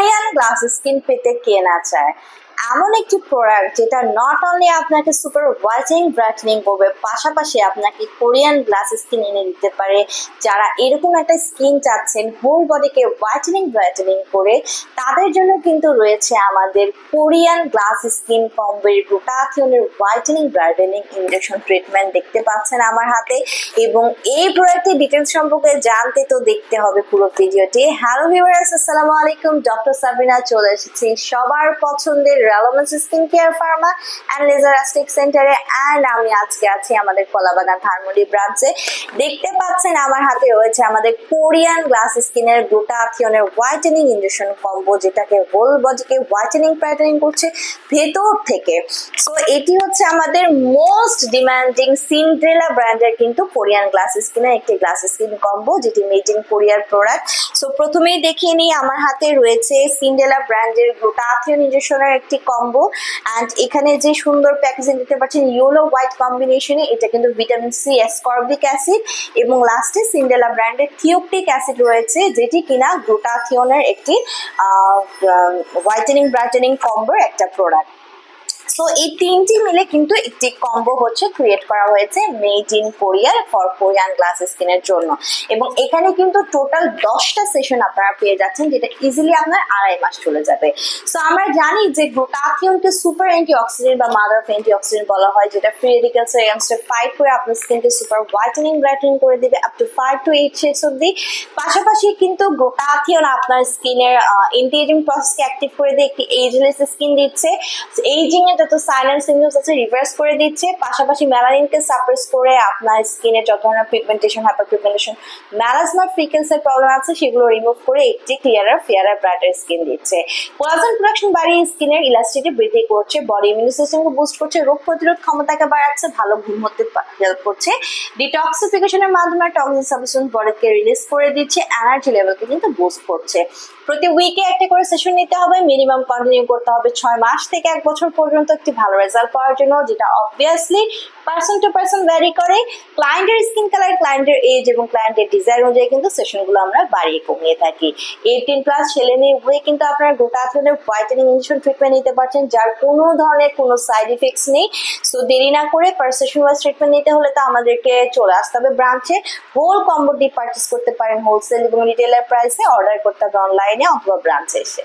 Korean glass skin পেতে কে না চায়? এমন একটি প্রোডাক্ট যেটা নট অনলি আপনাকে সুপার হোয়াইটেনিং ব্রাইটেনিং করবে, পাশাপাশি আপনাকে কোরিয়ান গ্লাস স্কিন এনে দিতে পারে। যারা এরকম একটা স্কিন চাচ্ছেন হোল বডিকে হোয়াইটেনিং ব্রাইটেনিং করে, তাদের জন্য কিন্তু রয়েছে আমাদের কোরিয়ান গ্লাস স্কিন কম্বোর গ্লুটাথিওনের হোয়াইটেনিং ব্রাইটেনিং ইনজেকশন ট্রিটমেন্ট দেখতে পাচ্ছেন আমার হাতে। এবং এই প্রোডাক্টের ডিটেলস সম্পর্কে জানতে তো দেখতে হবে পুরো ভিডিওটি। হ্যালো ভিউয়ার্স, আসসালামু আলাইকুম, ডক্টর সাবরিনা চলে এসেছি সবার পছন্দের Relevance Skin Care Pharma and Laser Aesthetic সেন্টারে। অ্যান্ড আমি আজকে আছি আমাদের কলাবাগান ধানমন্ডি ব্রাঞ্চে। দেখতে পাচ্ছেন আমার হাতে রয়েছে আমাদের কোরিয়ান গ্লাস স্কিনের গ্লুটাথিওনের হোয়াইটেনিং ইনজেকশন কম্বো, যেটাকে হোল বডিকে হোয়াইটেনিং ব্রাইটেনিং করছে ভেতর থেকে। সো এটি হচ্ছে আমাদের মোস্ট ডিমান্ডিং সিন্ড্রেলা ব্র্যান্ডের কিন্তু কোরিয়ান গ্লাস স্কিনের একটি গ্লাস স্কিন কম্বো, যেটি মেড ইন কোরিয়ার প্রোডাক্ট। সো প্রথমেই দেখিয়ে নিই, আমার হাতে রয়েছে সিন্ড্রেলা ব্র্যান্ডের গ্লুটাথিওন ইনজেকশনের একটি কম্বো। অ্যান্ড এখানে যে সুন্দর প্যাকেজিং দেখতে পাচ্ছেন ইয়েলো হোয়াইট কম্বিনেশনে, এটা কিন্তু ভিটামিন সি অ্যাসকর্বিক অ্যাসিড এবং লাস্টে সিন্ড্রেলা ব্র্যান্ডের থিওপটিক অ্যাসিড রয়েছে, যেটি কিনা গ্লুটাথিওনের একটি হোয়াইটেনিং ব্রাইটেনিং কম্বোর একটা প্রোডাক্ট। সো এই তিনটি মিলে কিন্তু একটি কম্বো হচ্ছে ক্রিয়েট করা হয়েছে made in Korea for Korean glass স্কিনের জন্য। এবং এখানে কিন্তু টোটাল 10টা সেশন আপনারা পেয়ে যাচ্ছেন, যেটা ইজিলি আপনার 2.5 মাস চলে যাবে। সো আমরা জানি যে গ্লুটাথিওনকে সুপার অ্যান্টিঅক্সিডেন্ট বা মাদার অফ অ্যান্টিঅক্সিডেন্ট বলা হয়, যেটা ফ্রি রেডিক্যালস এর এগেইনস্টে ফাইট করে আপনার স্কিনকে সুপার হোয়াইটেনিং ব্রাইটেনিং করে দিবে আপ টু 5 to 8 শেডস অবধি। পাশাপাশি কিন্তু গ্লুটাথিওন আপনার স্কিনের এন্টি এজিং প্রসেসকে অ্যাক্টিভ করে দিয়ে একটি এজলেস স্কিন দিচ্ছে। এইজিং এর যত সাইলেন্ট সিগন্যালস আছে রিভার্স করে দিচ্ছে, পাশাপাশি মেলানিনকে সাপ্রেস করে আপনার স্কিনে যত ধরনের পিগমেন্টেশন, হাইপার পিগমেন্টেশন, মেলাসমা ফ্রিকেন্সের প্রবলেম আছে সেগুলো রিমুভ করে একটি ক্লিয়ারার ফেয়ারার ব্রাইটার স্কিন দিচ্ছে। কোলাজেন প্রোডাকশন বাড়িয়ে স্কিনের ইলাস্টিসিটি বৃদ্ধি করছে, বডি ইমিউন সিস্টেমকে বুস্ট করছে, রোগ প্রতিরোধ ক্ষমতাকে বাড়াচ্ছে, ভালো ঘুম হতে হেল্প করছে, ডিটক্সিফিকেশনের মাধ্যমে টক্সিন সাবস্টেন্স বডিকে রিলিজ করে দিচ্ছে, এনার্জি লেভেলকে কিন্তু বুস্ট করছে। প্রতি উইকে একটা করে সেশন নিতে হবে, মিনিমাম কন্টিনিউ করতে হবে 6 মাস থেকে 1 বছর পর্যন্ত একটি ভালো রেজাল্ট পাওয়ার জন্য, যেটা obviously person to person vary করে। ক্লায়েন্টের স্কিন কালার, ক্লায়েন্টের এজ এবং ক্লায়েন্টের ডিজাইন অনুযায়ী কিন্তু সেশনগুলো আমরা বাড়িয়ে কমিয়ে থাকি। 18+ ছেলে মেয়ে উভয়ে কিন্তু আপনারা গ্লুটাথিওনের হোয়াইটেনিং ইনজেকশন ট্রিটমেন্ট নিতে পারছেন, যার কোনো ধরনের কোনো সাইড ইফেক্টস নেই। সো দেরি না করে পার সেশন ওয়াইজ ট্রিটমেন্ট নিতে হলে তো আমাদেরকে চলে আসতে হবে ব্রাঞ্চে। হোল কম্বোটি পারচেস করতে পারেন হোলসেল এবং রিটেলার প্রাইসে, অর্ডার করতে হবে অনলাইনে অথবা ব্রাঞ্চে এসে।